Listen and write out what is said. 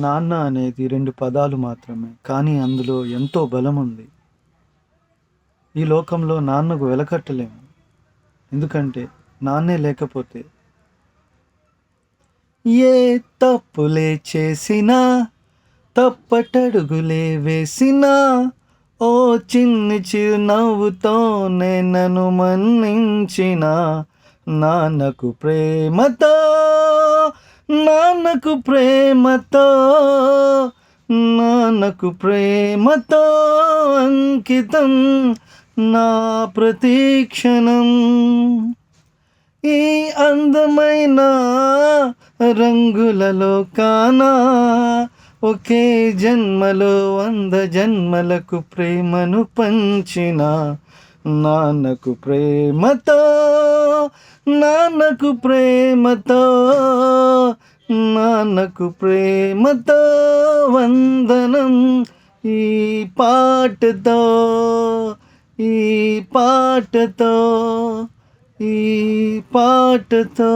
నాన్న అనేది 2 పదాలు మాత్రమే. కానీ అందులో ఎంతో బలముంది. ఈ లోకంలో నాన్నకు వెలకట్టలేము. ఎందుకంటే నాన్నే లేకపోతే ఏ తప్పులే చేసినా, తప్పటడుగులే వేసినా, ఓ చిన్ని చిరునవ్వుతోనే నన్ను మన్నించిన నాన్నకు ప్రేమతో, నాన్నకు ప్రేమతో, నాన్నకు ప్రేమతో అంకితం నా ప్రతీక్షణం. ఈ అందమైన రంగులలో కానా ఒకే జన్మలో 100 జన్మలకు ప్రేమను పంచిన నాన్నకు ప్రేమతో, నాన్నకు ప్రేమతో, నాన్నకు ప్రేమతో వందనం. ఈ పాటతో, ఈ పాటతో, ఈ పాటతో.